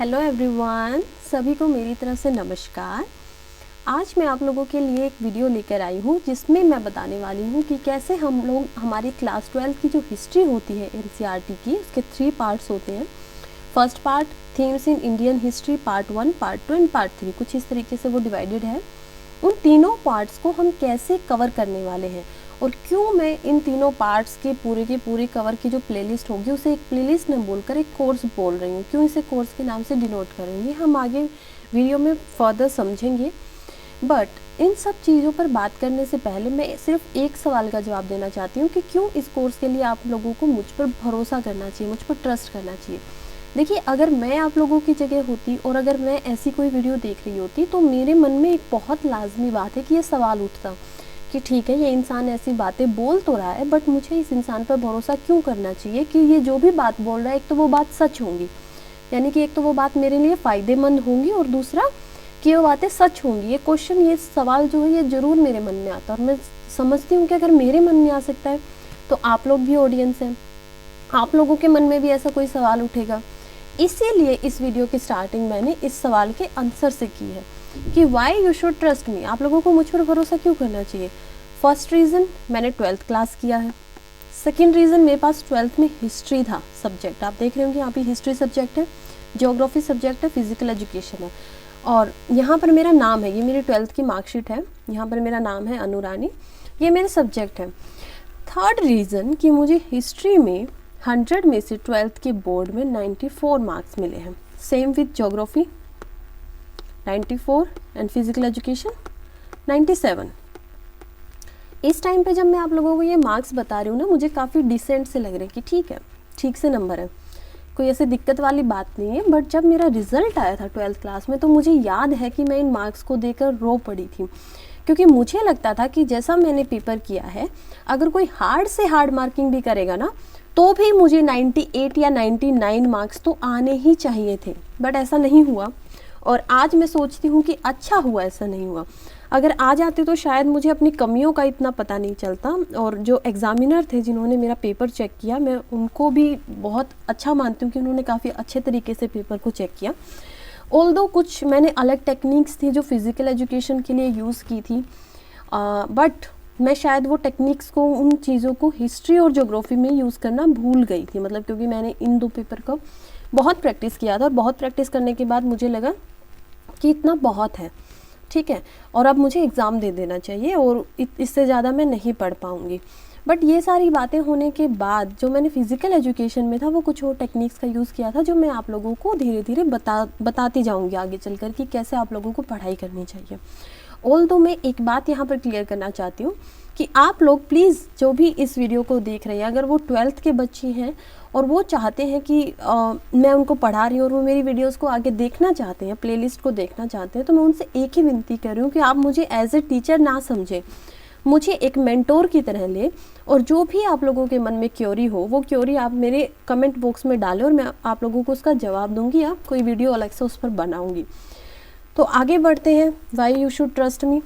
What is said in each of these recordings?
Hello everyone, सभी को मेरी तरफ से नमस्कार। आज मैं आप लोगों के लिए एक वीडियो लेकर आई हूँ जिसमें मैं बताने वाली हूँ कि कैसे हम लोग हमारी क्लास 12 की जो हिस्ट्री होती है एनसीईआरटी की, उसके 3 पार्ट्स होते हैं। First part themes in Indian history, part 1, part 2 and part 3, कुछ इस तरीके से वो डिवाइडेड है। उन तीनों पार्ट्स को हम कैसे कवर करने वाले हैं और क्यों मैं इन तीनों पार्ट्स के पूरे कवर की जो प्लेलिस्ट होगी उसे एक प्लेलिस्ट न बोलकर एक कोर्स बोल रही हूँ, क्यों इसे कोर्स के नाम से डिनोट कर रही हूँ, हम आगे वीडियो में फर्दर समझेंगे। बट इन सब चीज़ों पर बात करने से पहले मैं सिर्फ एक सवाल का जवाब देना चाहती हूँ कि क्यों इस कोर्स के लिए आप लोगों को मुझ पर भरोसा करना चाहिए, मुझ पर ट्रस्ट करना चाहिए। देखिए, अगर मैं आप लोगों की जगह होती और अगर मैं ऐसी कोई वीडियो देख रही होती तो मेरे मन में एक बहुत लाजमी बात है कि ये सवाल उठता कि ठीक है, ये इंसान ऐसी बातें बोल तो रहा है, बट मुझे इस इंसान पर भरोसा क्यों करना चाहिए कि ये जो भी बात बोल रहा है एक तो वो बात सच होंगी, यानी कि एक तो वो बात मेरे लिए फ़ायदेमंद होंगी और दूसरा कि वो बातें सच होंगी। ये क्वेश्चन, ये सवाल जो है ये ज़रूर मेरे मन में आता है और मैं समझती हूँ कि अगर मेरे मन में आ सकता है तो आप लोग भी ऑडियंस हैं, आप लोगों के मन में भी ऐसा कोई सवाल उठेगा। इसीलिए इस वीडियो की स्टार्टिंग मैंने इस सवाल के आंसर से की है कि why you should trust me, आप लोगों को मुझ पर भरोसा क्यों करना चाहिए। फर्स्ट रीज़न, मैंने 12th क्लास किया है। सेकेंड रीज़न, मेरे पास 12th में हिस्ट्री था सब्जेक्ट, आप देख रहे होंगे यहाँ पे हिस्ट्री सब्जेक्ट है, ज्योग्राफी सब्जेक्ट है, फिजिकल एजुकेशन है और यहाँ पर मेरा नाम है, ये मेरी 12th की मार्कशीट है, यहाँ पर मेरा नाम है अनुरानी, ये मेरे सब्जेक्ट है। थर्ड रीज़न कि मुझे हिस्ट्री में 100 में से 12th के बोर्ड में 94 मार्क्स मिले हैं। Same with geography 94 and physical education 97। इस टाइम पे जब मैं आप लोगों को ये मार्क्स बता रही हूँ ना, मुझे काफ़ी डिसेंट से लग रहे हैं कि ठीक है, ठीक से नंबर है, कोई ऐसे दिक्कत वाली बात नहीं है। बट जब मेरा रिजल्ट आया था 12th क्लास में तो मुझे याद है कि मैं इन मार्क्स को देकर रो पड़ी थी, क्योंकि मुझे लगता था कि जैसा मैंने पेपर किया है, अगर कोई हार्ड से हार्ड मार्किंग भी करेगा ना तो भी मुझे 98 या 99 मार्क्स तो आने ही चाहिए थे। बट ऐसा नहीं हुआ और आज मैं सोचती हूँ कि अच्छा हुआ ऐसा नहीं हुआ। अगर आ जाते तो शायद मुझे अपनी कमियों का इतना पता नहीं चलता। और जो एग्ज़ामिनर थे जिन्होंने मेरा पेपर चेक किया, मैं उनको भी बहुत अच्छा मानती हूँ कि उन्होंने काफ़ी अच्छे तरीके से पेपर को चेक किया। ऑल्दो कुछ मैंने अलग टेक्निक्स थी जो फिज़िकल एजुकेशन के लिए यूज़ की थी, बट मैं शायद वो टेक्निक्स को, उन चीज़ों को हिस्ट्री और ज्योग्राफी में यूज़ करना भूल गई थी, मतलब क्योंकि मैंने इन दो पेपर का बहुत प्रैक्टिस किया था और बहुत प्रैक्टिस करने के बाद मुझे लगा कि इतना बहुत है, ठीक है, और अब मुझे एग्ज़ाम दे देना चाहिए और इससे ज़्यादा मैं नहीं पढ़ पाऊँगी। बट ये सारी बातें होने के बाद जो मैंने फ़िज़िकल एजुकेशन में था वो कुछ और टेक्निक्स का यूज़ किया था जो मैं आप लोगों को धीरे धीरे बताती जाऊँगी आगे चलकर कि कैसे आप लोगों को पढ़ाई करनी चाहिए। ऑल्दो मैं एक बात यहाँ पर क्लियर करना चाहती हूँ कि आप लोग प्लीज़ जो भी इस वीडियो को देख रहे हैं, अगर वो 12th के बच्चे हैं और वो चाहते हैं कि मैं उनको पढ़ा रही हूँ और वो मेरी वीडियोस को आगे देखना चाहते हैं, प्लेलिस्ट को देखना चाहते हैं, तो मैं उनसे एक ही विनती कर रही हूँ कि आप मुझे एज ए टीचर ना समझें, मुझे एक मेंटोर की तरह ले और जो भी आप लोगों के मन में क्योरी हो वो क्योरी आप मेरे कमेंट बॉक्स में डालें और मैं आप लोगों को उसका जवाब दूँगी या कोई वीडियो अलग से उस पर बनाऊँगी। तो आगे बढ़ते हैं, why you should trust me.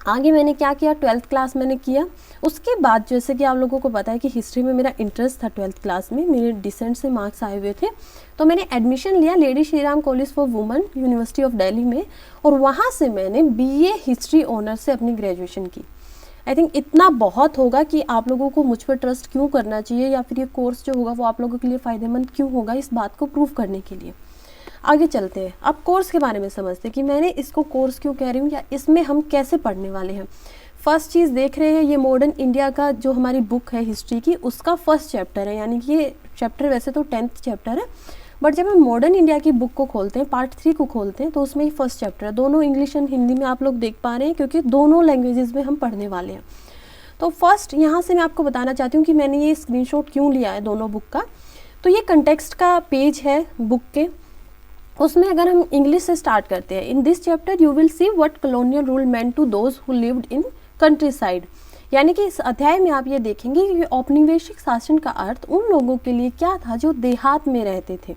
आगे मैंने क्या किया, 12th क्लास मैंने किया। उसके बाद जैसे कि आप लोगों को पता है कि हिस्ट्री में मेरा इंटरेस्ट था 12th क्लास में, मेरे डिसेंट से मार्क्स आए हुए थे, तो मैंने एडमिशन लिया lady Shri Ram college for women, university of Delhi में, और वहाँ से मैंने BA हिस्ट्री ऑनर्स से अपनी ग्रेजुएशन की। आई थिंक इतना बहुत होगा कि आप लोगों को मुझ पर ट्रस्ट क्यों करना चाहिए या फिर ये कोर्स जो होगा वो आप लोगों के लिए फ़ायदेमंद क्यों होगा, इस बात को प्रूव करने के लिए। आगे चलते हैं, अब कोर्स के बारे में समझते हैं कि मैंने इसको कोर्स क्यों कह रही हूँ या इसमें हम कैसे पढ़ने वाले हैं। फर्स्ट चीज़ देख रहे हैं, ये मॉडर्न इंडिया का जो हमारी बुक है हिस्ट्री की, उसका फर्स्ट चैप्टर है, यानी कि ये चैप्टर वैसे तो 10th चैप्टर है, बट जब हम मॉडर्न इंडिया की बुक को खोलते हैं, पार्ट 3 को खोलते हैं, तो उसमें ही फर्स्ट चैप्टर है। दोनों इंग्लिश एंड हिंदी में आप लोग देख पा रहे हैं क्योंकि दोनों लैंग्वेजेस में हम पढ़ने वाले हैं। तो फर्स्ट यहाँ से मैं आपको बताना चाहती हूँ कि मैंने ये स्क्रीनशॉट क्यों लिया है दोनों बुक का। तो ये कंटेक्स्ट का पेज है बुक के, उसमें अगर हम इंग्लिश से स्टार्ट करते हैं, in this chapter you will see what colonial rule meant to those who lived in countryside, यानी कि इस अध्याय में आप ये देखेंगे कि औपनिवेशिक शासन का अर्थ उन लोगों के लिए क्या था जो देहात में रहते थे।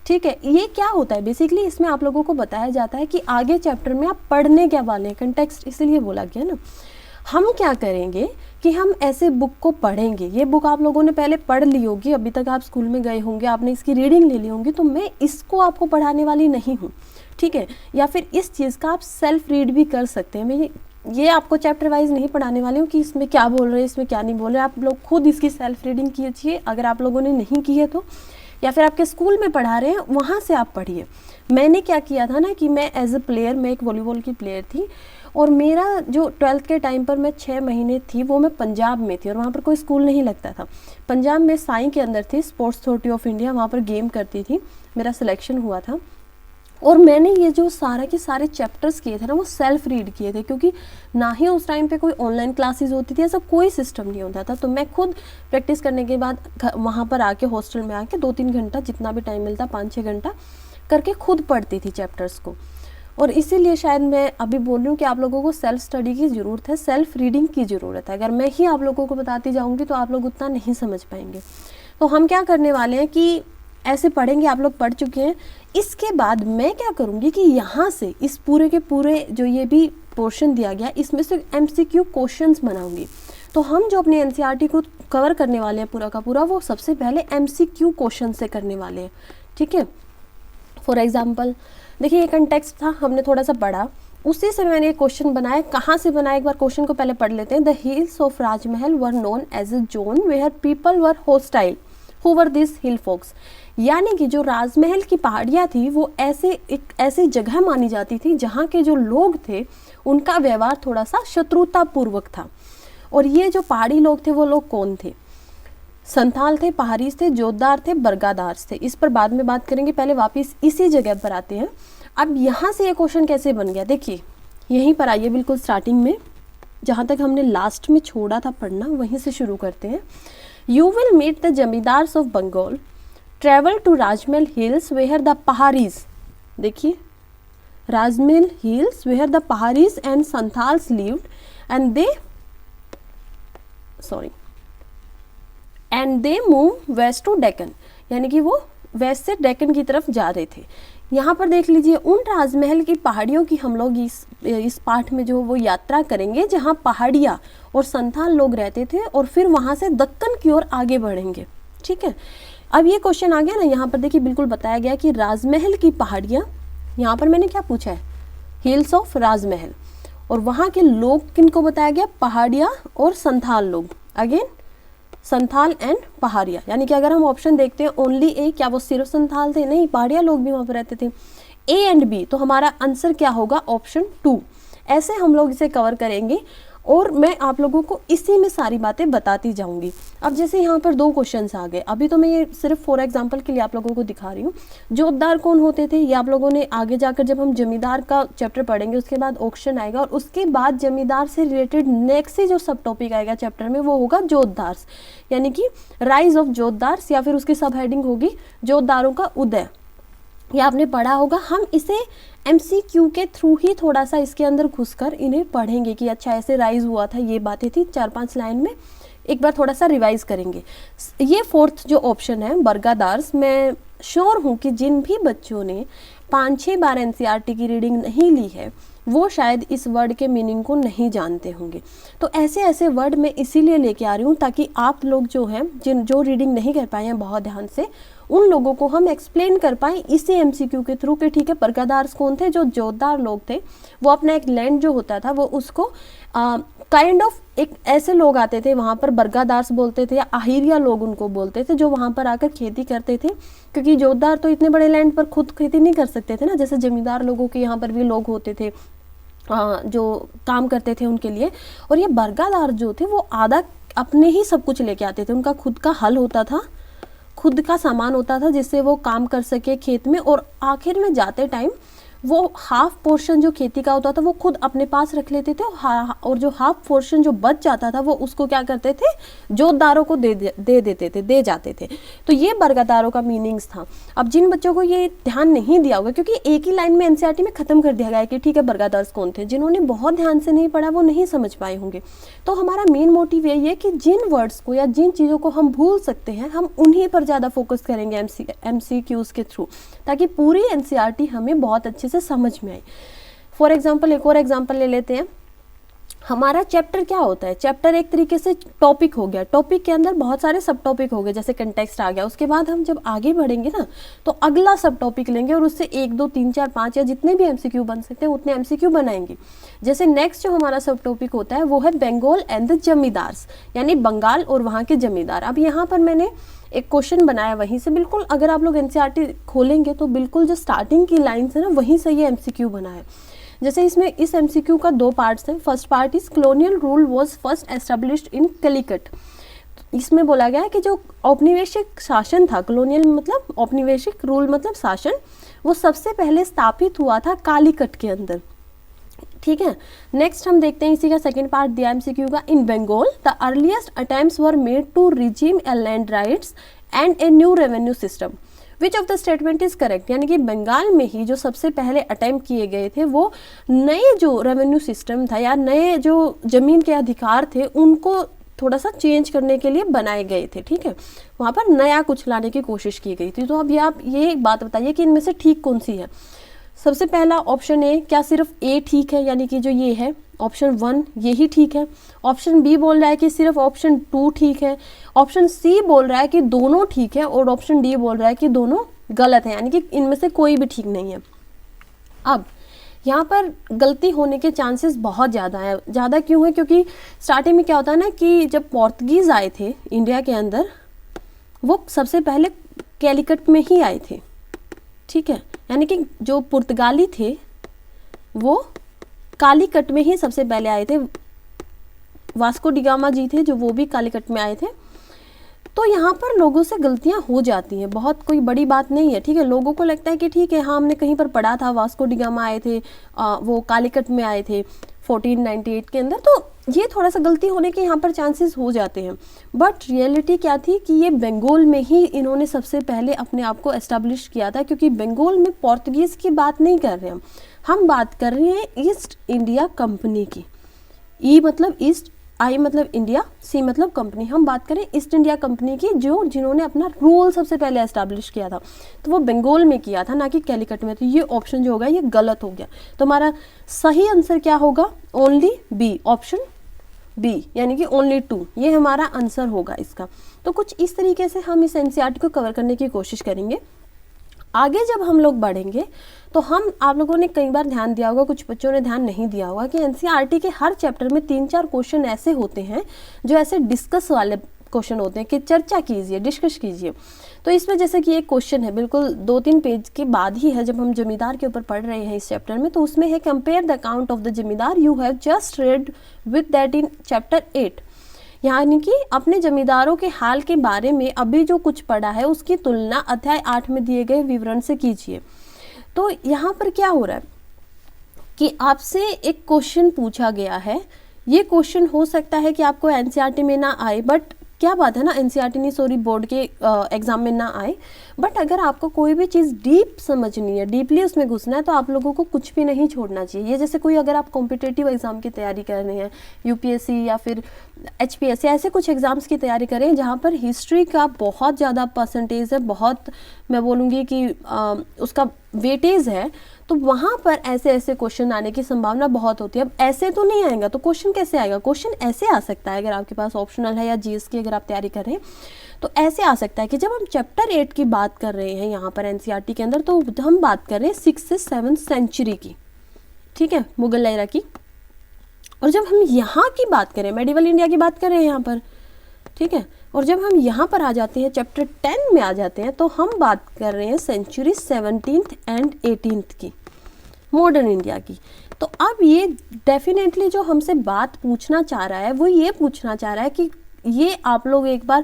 ठीक है, ये क्या होता है बेसिकली, इसमें आप लोगों को बताया जाता है कि आगे चैप्टर में आप पढ़ने क्या वाले हैं, कंटेक्स्ट इसीलिए बोला गया ना। हम क्या करेंगे कि हम ऐसे बुक को पढ़ेंगे। ये बुक आप लोगों ने पहले पढ़ ली होगी, अभी तक आप स्कूल में गए होंगे, आपने इसकी रीडिंग ले ली होंगी, तो मैं इसको आपको पढ़ाने वाली नहीं हूँ, ठीक है। या फिर इस चीज़ का आप सेल्फ रीड भी कर सकते हैं। मैं ये आपको चैप्टर वाइज नहीं पढ़ाने वाली हूँ कि इसमें क्या बोल रहे हैं, इसमें क्या नहीं बोल रहे। आप लोग खुद इसकी सेल्फ रीडिंग कीजिए, अगर आप लोगों ने नहीं की है तो, या फिर आपके स्कूल में पढ़ा रहे हैं वहाँ से आप पढ़िए। मैंने क्या किया था ना कि मैं एज अ प्लेयर, मैं एक वॉलीबॉल की प्लेयर थी, और मेरा जो 12th के टाइम पर मैं 6 महीने थी वो मैं पंजाब में थी, और वहाँ पर कोई स्कूल नहीं लगता था। पंजाब में साई के अंदर थी, स्पोर्ट्स अथॉरिटी ऑफ इंडिया, वहाँ पर गेम करती थी, मेरा सिलेक्शन हुआ था। और मैंने ये जो सारा के सारे चैप्टर्स किए थे ना वो सेल्फ रीड किए थे, क्योंकि ना ही उस टाइम पे कोई ऑनलाइन क्लासेस होती थी, ऐसा कोई सिस्टम नहीं होता था। तो मैं खुद प्रैक्टिस करने के बाद वहाँ पर आके हॉस्टल में आके 2-3 घंटा, जितना भी टाइम मिलता, 5-6 घंटा करके खुद पढ़ती थी चैप्टर्स को। और इसीलिए शायद मैं अभी बोल रही हूँ कि आप लोगों को सेल्फ स्टडी की ज़रूरत है, सेल्फ रीडिंग की ज़रूरत है। अगर मैं ही आप लोगों को बताती जाऊँगी तो आप लोग उतना नहीं समझ पाएंगे। तो हम क्या करने वाले हैं कि ऐसे पढ़ेंगे, आप लोग पढ़ चुके हैं। इसके बाद मैं क्या करूँगी कि यहाँ से इस पूरे के पूरे जो ये भी पोर्शन दिया गया, इसमें से MCQ क्वेश्चंस बनाऊँगी। तो हम जो अपनी NCERT को कवर करने वाले हैं पूरा का पूरा, वो सबसे पहले MCQ क्वेश्चन से करने वाले हैं, ठीक है। फॉर एग्जाम्पल देखिए, ये कंटेक्स्ट था, हमने थोड़ा सा पढ़ा, उसी से मैंने एक क्वेश्चन बनाया। कहाँ से बनाया, एक बार क्वेश्चन को पहले पढ़ लेते हैं। The hills of Rajmahal were known as a zone where people were hostile, who were this hill folks. यानी कि जो राजमहल की पहाड़ियाँ थी वो एक ऐसी जगह मानी जाती थी जहाँ के जो लोग थे उनका व्यवहार थोड़ा सा शत्रुतापूर्वक था। और ये जो पहाड़ी लोग थे वो लोग कौन थे? संथाल थे, पहाड़ीज थे, जोतदार थे, बरगादार्स थे। इस पर बाद में बात करेंगे, पहले वापस इसी जगह पर आते हैं। अब यहाँ से ये क्वेश्चन कैसे बन गया, देखिए यहीं पर आइए, बिल्कुल स्टार्टिंग में जहाँ तक हमने लास्ट में छोड़ा था पढ़ना वहीं से शुरू करते हैं। You will meet the zamindars of Bengal, travel to Rajmahal hills where the Paharis, देखिए Rajmahal hills where the Paharis and Santhals lived and they move west to Deccan, यानी कि वो वेस्ट से डेक्कन की तरफ जा रहे थे। यहाँ पर देख लीजिए, उन राजमहल की पहाड़ियों की हम लोग इस पाठ में जो वो यात्रा करेंगे जहाँ पहाड़ियाँ और संथाल लोग रहते थे, और फिर वहाँ से दक्कन की ओर आगे बढ़ेंगे, ठीक है। अब ये क्वेश्चन आ गया ना, यहाँ पर देखिए बिल्कुल बताया गया कि राजमहल की पहाड़ियाँ, यहाँ पर मैंने क्या पूछा है, हिल्स ऑफ राजमहल, और वहाँ के लोग किनको बताया गया, पहाड़ियाँ और संथाल लोग। अगेन संथाल एंड पहाड़िया, यानी कि अगर हम ऑप्शन देखते हैं ओनली ए, क्या वो सिर्फ संथाल थे? नहीं, पहाड़िया लोग भी वहाँ पर रहते थे। ए एंड बी, तो हमारा आंसर क्या होगा, ऑप्शन 2। ऐसे हम लोग इसे कवर करेंगे और मैं आप लोगों को इसी में सारी बातें बताती जाऊंगी। अब जैसे यहाँ पर 2 क्वेश्चंस आ गए, अभी तो मैं ये सिर्फ फॉर एग्जांपल के लिए आप लोगों को दिखा रही हूँ। जोतदार कौन होते थे ये आप लोगों ने आगे जाकर, जब हम जमींदार का चैप्टर पढ़ेंगे उसके बाद ऑक्शन आएगा, और उसके बाद जमींदार से रिलेटेड नेक्स्ट ही जो सब टॉपिक आएगा चैप्टर में वो होगा जोतदार्स, यानी कि राइज ऑफ जोतदार्स, या फिर उसकी सब हेडिंग होगी जोतदारों का उदय। ये आपने पढ़ा होगा। हम इसे MCQ के थ्रू ही थोड़ा सा इसके अंदर घुसकर इन्हें पढ़ेंगे कि अच्छा ऐसे राइज हुआ था, ये बातें थी, 4-5 लाइन में एक बार थोड़ा सा रिवाइज करेंगे। ये 4th जो ऑप्शन है बरगादार्स, मैं श्योर हूँ कि जिन भी बच्चों ने 5-6 बार NCERT की रीडिंग नहीं ली है वो शायद इस वर्ड के मीनिंग को नहीं जानते होंगे। तो ऐसे ऐसे वर्ड मैं इसीलिए लेके आ रही हूँ ताकि आप लोग जो हैं, जो रीडिंग नहीं कर पाए हैं बहुत ध्यान से, उन लोगों को हम एक्सप्लेन कर पाएँ इसी MCQ के थ्रू के, ठीक है। बरगादार्स कौन थे? जो जोतदार लोग थे, वो अपना एक लैंड जो होता था वो उसको काइंड ऑफ एक ऐसे लोग आते थे वहाँ पर, बरगादार्स बोलते थे या आहिरिया लोग उनको बोलते थे, जो वहाँ पर आकर खेती करते थे, क्योंकि जोतदार तो इतने बड़े लैंड पर खुद खेती नहीं कर सकते थे ना, जैसे जमींदार लोगों के यहाँ पर भी लोग होते थे जो काम करते थे उनके लिए। और ये बरगादार जो थे वो आधा अपने ही सब कुछ लेके आते थे, उनका खुद का हल होता था, खुद का सामान होता था जिससे वो काम कर सके खेत में, और आखिर में जाते टाइम वो हाफ पोर्शन जो खेती का होता था वो खुद अपने पास रख लेते थे, और जो हाफ पोर्शन जो बच जाता था वो उसको क्या करते थे, जोतदारों को दे जाते थे। तो ये बरगादारों का मीनिंग्स था। अब जिन बच्चों को ये ध्यान नहीं दिया होगा, क्योंकि एक ही लाइन में NCERT में खत्म कर दिया गया है कि ठीक है बरगादार्स कौन थे, जिन्होंने बहुत ध्यान से नहीं पढ़ा वो नहीं समझ पाए होंगे। तो हमारा मेन मोटिव यही है कि जिन वर्ड्स को या जिन चीज़ों को हम भूल सकते हैं हम उन्हीं पर ज़्यादा फोकस करेंगे MCQs के थ्रू, ताकि पूरी NCERT हमें बहुत अच्छे से समझ में आए। फॉर एग्जाम्पल एक और एग्जाम्पल ले लेते हैं। हमारा चैप्टर क्या होता है, चैप्टर एक तरीके से टॉपिक हो गया, टॉपिक के अंदर बहुत सारे सब टॉपिक हो गए, जैसे कंटेक्स्ट आ गया, उसके बाद हम जब आगे बढ़ेंगे ना तो अगला सब टॉपिक लेंगे और उससे 1 2 3 4 5 या जितने भी एमसीक्यू बन सकते हैं उतने एमसीक्यू बनाएंगे। जैसे नेक्स्ट जो हमारा सब टॉपिक होता है वो है बंगाल एंड द जमींदार्स, यानी बंगाल और वहाँ के जमींदार। अब यहाँ पर मैंने एक क्वेश्चन बनाया वहीं से, बिल्कुल अगर आप लोग एनसीईआरटी खोलेंगे तो बिल्कुल जो स्टार्टिंग की लाइन्स है ना वहीं से ये एमसीक्यू बना है। जैसे इसमें इस एमसीक्यू का 2 पार्ट्स हैं। First part is colonial rule was first established in Calicut. इसमें बोला गया है कि जो औपनिवेशिक शासन था, कॉलोनियल मतलब औपनिवेशिक, रूल मतलब शासन, वो सबसे पहले स्थापित हुआ था कालीकट के अंदर। ठीक है, नेक्स्ट हम देखते हैं इसी का सेकंड पार्ट दिया एमसीक्यू का। In Bengal the earliest attempts were made to regime a land rights and a new revenue system, which of the statement is correct. यानी कि बंगाल में ही जो सबसे पहले अटेम्प्ट किए गए थे वो नए जो रेवेन्यू सिस्टम था या नए जो जमीन के अधिकार थे उनको थोड़ा सा चेंज करने के लिए बनाए गए थे। ठीक है, वहाँ पर नया कुछ लाने की कोशिश की गई थी। तो अब आप ये एक बात बताइए कि इनमें से ठीक कौन सी है। सबसे पहला ऑप्शन ए, क्या सिर्फ ए ठीक है, यानी कि जो ये है ऑप्शन 1 यही ठीक है। ऑप्शन बी बोल रहा है कि सिर्फ ऑप्शन 2 ठीक है। ऑप्शन सी बोल रहा है कि दोनों ठीक है और ऑप्शन डी बोल रहा है कि दोनों गलत है, यानी कि इनमें से कोई भी ठीक नहीं है। अब यहाँ पर गलती होने के चांसेस बहुत ज़्यादा है। ज़्यादा क्यों है, क्योंकि स्टार्टिंग में क्या होता है ना कि जब पोर्तुगीज़ आए थे इंडिया के अंदर वो सबसे पहले कैलिकट में ही आए थे। ठीक है, यानी कि जो पुर्तगाली थे वो कालीकट में ही सबसे पहले आए थे। वास्को डी गामा जी थे जो वो भी कालीकट में आए थे। तो यहाँ पर लोगों से गलतियाँ हो जाती हैं, बहुत कोई बड़ी बात नहीं है। ठीक है, लोगों को लगता है कि ठीक है हाँ हमने कहीं पर पढ़ा था वास्को डी गामा आए थे, वो कालीकट में आए थे 1498 के अंदर, तो ये थोड़ा सा गलती होने के यहाँ पर चांसेस हो जाते हैं। बट रियलिटी क्या थी कि ये बंगाल में ही इन्होंने सबसे पहले अपने आप को एस्टेब्लिश किया था, क्योंकि बंगाल में पोर्तुगीज़ की बात नहीं कर रहे हम बात कर रहे हैं ईस्ट इंडिया कंपनी की। ई मतलब ईस्ट, आई मतलब इंडिया, सी मतलब कंपनी। हम बात करें ईस्ट इंडिया कंपनी की जो जिन्होंने अपना रूल सबसे पहले एस्टैब्लिश किया था, तो वो बंगाल में किया था ना कि कैलिकट में। तो ये ऑप्शन जो होगा ये गलत हो गया। तो हमारा सही आंसर क्या होगा, ओनली बी, ऑप्शन बी, यानी कि ओनली 2, ये हमारा आंसर होगा इसका। तो कुछ इस तरीके से हम इस एनसीईआरटी को कवर करने की कोशिश करेंगे। आगे जब हम लोग बढ़ेंगे तो हम, आप लोगों ने कई बार ध्यान दिया होगा, कुछ बच्चों ने ध्यान नहीं दिया होगा कि एनसीईआरटी के हर चैप्टर में 3-4 क्वेश्चन ऐसे होते हैं जो ऐसे डिस्कस वाले क्वेश्चन होते हैं कि चर्चा कीजिए, डिस्कस कीजिए। तो इसमें जैसे कि एक क्वेश्चन है बिल्कुल 2-3 पेज के बाद ही है, जब हम जमींदार के ऊपर पढ़ रहे हैं इस चैप्टर में, तो उसमें है compare the account of the zamindar you have just read with that in chapter 8। यानी कि अपने जमींदारों के हाल के बारे में अभी जो कुछ पढ़ा है उसकी तुलना अध्याय 8 में दिए गए विवरण से कीजिए। तो यहाँ पर क्या हो रहा है कि आपसे एक क्वेश्चन पूछा गया है। ये क्वेश्चन हो सकता है कि आपको एनसीईआरटी में ना आए, बट क्या बात है ना, एनसीईआरटी नहीं सॉरी बोर्ड के एग्जाम में ना आए, बट अगर आपको कोई भी चीज़ डीप समझनी है, डीपली उसमें घुसना है, तो आप लोगों को कुछ भी नहीं छोड़ना चाहिए। ये जैसे कोई अगर आप कॉम्पिटिटिव एग्जाम की तैयारी कर रहे हैं, यूपीएससी या फिर एचपीएससी, ऐसे कुछ एग्जाम्स की तैयारी करें जहाँ पर हिस्ट्री का बहुत ज़्यादा परसेंटेज है, बहुत मैं बोलूँगी कि उसका वेटेज है, तो वहाँ पर ऐसे ऐसे क्वेश्चन आने की संभावना बहुत होती है। अब ऐसे तो नहीं आएगा तो क्वेश्चन कैसे आएगा, क्वेश्चन ऐसे आ सकता है, अगर आपके पास ऑप्शनल है या जीएस की अगर आप तैयारी कर रहे हैं तो ऐसे आ सकता है कि जब हम चैप्टर 8 की बात कर रहे हैं यहाँ पर एनसीईआरटी के अंदर, तो हम बात कर रहे हैं 6 से 7 सेंचुरी की, ठीक है, मुगल एरा की। और जब हम यहाँ की बात करें, मेडिवल इंडिया की बात कर रहे हैं यहाँ पर, ठीक है, और जब हम यहाँ पर आ जाते हैं चैप्टर 10 में आ जाते हैं, तो हम बात कर रहे हैं सेंचुरी 17th एंड 18th की, मॉडर्न इंडिया की। तो अब ये डेफिनेटली जो हमसे बात पूछना चाह रहा है वो ये पूछना चाह रहा है कि ये आप लोग एक बार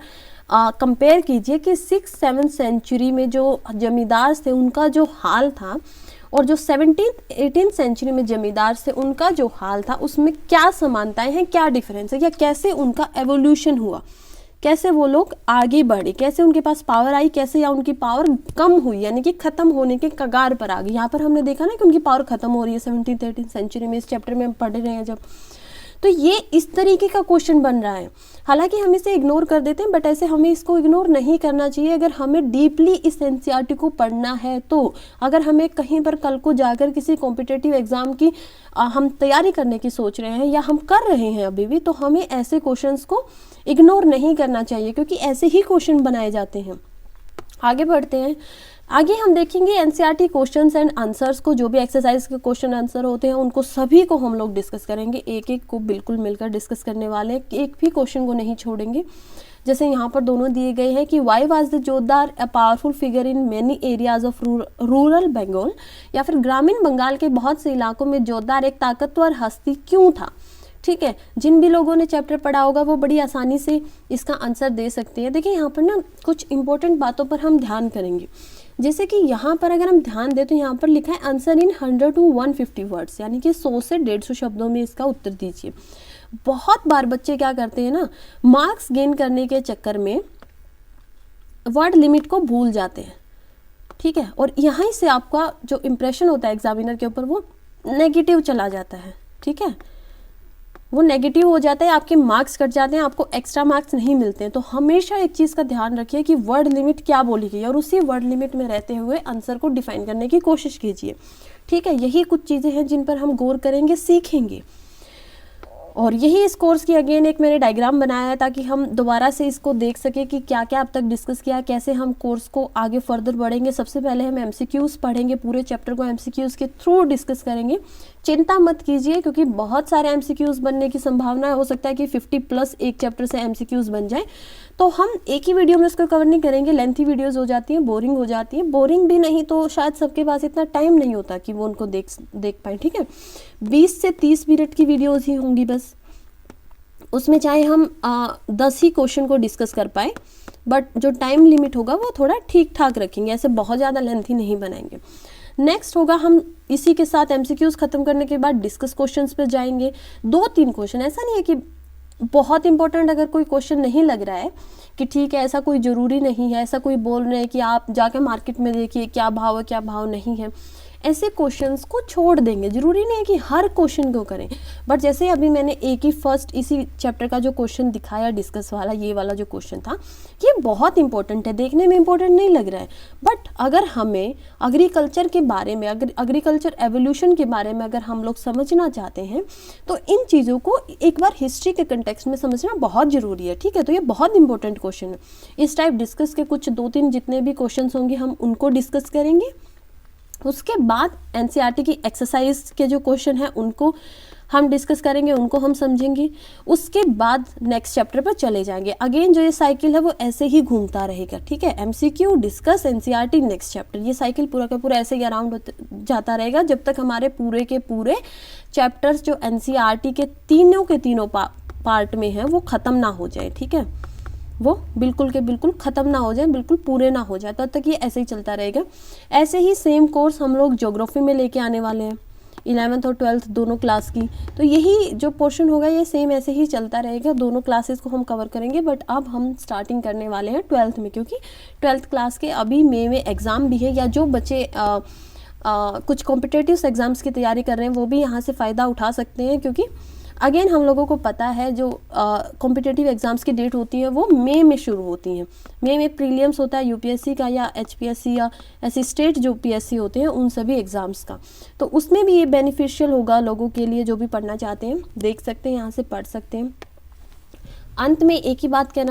कंपेयर कीजिए कि 6-7 सेंचुरी में जो जमींदार थे उनका जो हाल था और जो 17th-18th सेंचुरी में जमींदार से उनका जो हाल था, उसमें क्या समानताएं हैं, क्या डिफरेंस है, या कैसे उनका एवोल्यूशन हुआ, कैसे वो लोग आगे बढ़े, कैसे उनके पास पावर आई, कैसे या उनकी पावर कम हुई, यानी कि ख़त्म होने के कगार पर आ गई। यहाँ पर हमने देखा ना कि उनकी पावर ख़त्म हो रही है 17th-18th सेंचुरी में, इस चैप्टर में हम पढ़ रहे हैं जब। तो ये इस तरीके का क्वेश्चन बन रहा है। हालांकि हम इसे इग्नोर कर देते हैं, बट ऐसे हमें इसको इग्नोर नहीं करना चाहिए। अगर हमें डीपली इस एनसीईआरटी को पढ़ना है, तो अगर हमें कहीं पर कल को जाकर किसी कॉम्पिटिटिव एग्जाम की हम तैयारी करने की सोच रहे हैं या हम कर रहे हैं अभी भी, तो हमें ऐसे क्वेश्चंस को इग्नोर नहीं करना चाहिए, क्योंकि ऐसे ही क्वेश्चन बनाए जाते हैं। आगे बढ़ते हैं। आगे हम देखेंगे एनसीईआरटी क्वेश्चंस एंड आंसर्स को, जो भी एक्सरसाइज के क्वेश्चन आंसर होते हैं उनको सभी को हम लोग डिस्कस करेंगे, एक एक को बिल्कुल मिलकर डिस्कस करने वाले हैं, एक भी क्वेश्चन को नहीं छोड़ेंगे। जैसे यहाँ पर दोनों दिए गए हैं कि Y was the jotedar a powerful figure in many areas of rural Bengal, या फिर ग्रामीण बंगाल के बहुत से इलाकों में जोरदार एक ताकतवर हस्ती क्यों था। ठीक है, जिन भी लोगों ने चैप्टर पढ़ा होगा वो बड़ी आसानी से इसका आंसर दे सकते हैं। देखिए यहाँ पर ना कुछ इंपॉर्टेंट बातों पर हम ध्यान करेंगे। जैसे कि यहाँ पर अगर हम ध्यान दें तो यहाँ पर लिखा है आंसर इन 100 to 150 वर्ड्स, यानी कि 100 से 150 शब्दों में इसका उत्तर दीजिए। बहुत बार बच्चे क्या करते हैं ना, मार्क्स गेन करने के चक्कर में वर्ड लिमिट को भूल जाते हैं। ठीक है, और यहाँ से आपका जो इम्प्रेशन होता है एग्जामिनर के ऊपर वो नेगेटिव चला जाता है। ठीक है, वो नेगेटिव हो जाता है, आपके मार्क्स कट जाते हैं, आपको एक्स्ट्रा मार्क्स नहीं मिलते हैं। तो हमेशा एक चीज़ का ध्यान रखिए कि वर्ड लिमिट क्या बोली गई और उसी वर्ड लिमिट में रहते हुए आंसर को डिफाइन करने की कोशिश कीजिए। ठीक है, यही कुछ चीज़ें हैं जिन पर हम गौर करेंगे, सीखेंगे। और यही इस कोर्स की अगेन एक मैंने डायग्राम बनाया है ताकि हम दोबारा से इसको देख सके कि क्या क्या अब तक डिस्कस किया, कैसे हम कोर्स को आगे फर्दर बढ़ेंगे। सबसे पहले हम एमसीक्यूज़ पढ़ेंगे, पूरे चैप्टर को एमसीक्यूज़ के थ्रू डिस्कस करेंगे। चिंता मत कीजिए, क्योंकि बहुत सारे एमसीक्यूज़ बनने की संभावना हो सकता है कि 50+ एक चैप्टर से एमसीक्यूज़ बन जाए। तो हम एक ही वीडियो में इसको कवर नहीं करेंगे, लेंथी वीडियोज़ हो जाती हैं, बोरिंग हो जाती हैं। बोरिंग भी नहीं तो शायद सबके पास इतना टाइम नहीं होता कि वो उनको देख पाए। ठीक है, 20 से 30 मिनट की वीडियोज़ ही होंगी बस, उसमें चाहे हम 10 ही क्वेश्चन को डिस्कस कर पाए, बट जो टाइम लिमिट होगा वो थोड़ा ठीक ठाक रखेंगे, ऐसे बहुत ज़्यादा लेंथी नहीं बनाएंगे। नेक्स्ट होगा हम इसी के साथ एमसीक्यूज़ खत्म करने के बाद डिस्कस क्वेश्चंस पे जाएंगे। 2-3 क्वेश्चन, ऐसा नहीं है कि बहुत इंपॉर्टेंट अगर कोई क्वेश्चन नहीं लग रहा है कि ठीक है, ऐसा कोई ज़रूरी नहीं है, ऐसा कोई बोल रहे हैं कि आप जाके मार्केट में देखिए क्या भाव है क्या भाव नहीं है, ऐसे क्वेश्चंस को छोड़ देंगे। ज़रूरी नहीं है कि हर क्वेश्चन को करें, बट जैसे अभी मैंने एक ही फर्स्ट इसी चैप्टर का जो क्वेश्चन दिखाया डिस्कस वाला, ये वाला जो क्वेश्चन था, ये बहुत इंपॉर्टेंट है, देखने में इंपॉर्टेंट नहीं लग रहा है, बट अगर हमें एग्रीकल्चर के बारे में, अगर एग्रीकल्चर एवोल्यूशन के बारे में अगर हम लोग समझना चाहते हैं तो इन चीज़ों को एक बार हिस्ट्री के कंटेक्स्ट में समझना बहुत ज़रूरी है। ठीक है, तो ये बहुत इंपॉर्टेंट क्वेश्चन है। इस टाइप डिस्कस के कुछ 2-3 जितने भी क्वेश्चन होंगे हम उनको डिस्कस करेंगे। उसके बाद एनसीईआरटी की एक्सरसाइज के जो क्वेश्चन हैं उनको हम डिस्कस करेंगे, उनको हम समझेंगे। उसके बाद नेक्स्ट चैप्टर पर चले जाएंगे। अगेन जो ये साइकिल है वो ऐसे ही घूमता रहेगा। ठीक है, MCQ, discuss, NCERT, next chapter, ये साइकिल पूरा का पूरा ऐसे ही अराउंड जाता रहेगा जब तक हमारे पूरे के पूरे चैप्टर्स जो एनसीईआरटी के तीनों पार्ट में हैं वो ख़त्म ना हो जाए। ठीक है, वो बिल्कुल के बिल्कुल ख़त्म ना हो जाए, बिल्कुल पूरे ना हो जाए, तब तक ये ऐसे ही चलता रहेगा। ऐसे ही सेम कोर्स हम लोग ज्योग्राफी में लेके आने वाले हैं, 11th और 12th दोनों क्लास की। तो यही जो पोर्शन होगा ये सेम ऐसे ही चलता रहेगा, दोनों क्लासेस को हम कवर करेंगे। बट अब हम स्टार्टिंग करने वाले हैं 12th में, क्योंकि 12th क्लास के अभी मई में एग्ज़ाम भी है, या जो बच्चे कुछ कॉम्पिटिटिव एग्ज़ाम्स की तैयारी कर रहे हैं वो भी यहाँ से फ़ायदा उठा सकते हैं। क्योंकि अगेन हम लोगों को पता है जो कॉम्पिटिटिव एग्ज़ाम्स की डेट होती है वो मई में शुरू होती हैं। मई में प्रीलियम्स होता है यूपीएससी का या एचपीएससी या ऐसी स्टेट जो पीएससी होते हैं उन सभी एग्ज़ाम्स का। तो उसमें भी ये बेनिफिशियल होगा लोगों के लिए जो भी पढ़ना चाहते हैं, देख सकते हैं, यहाँ से पढ़ सकते हैं। अंत में एक ही बात कहना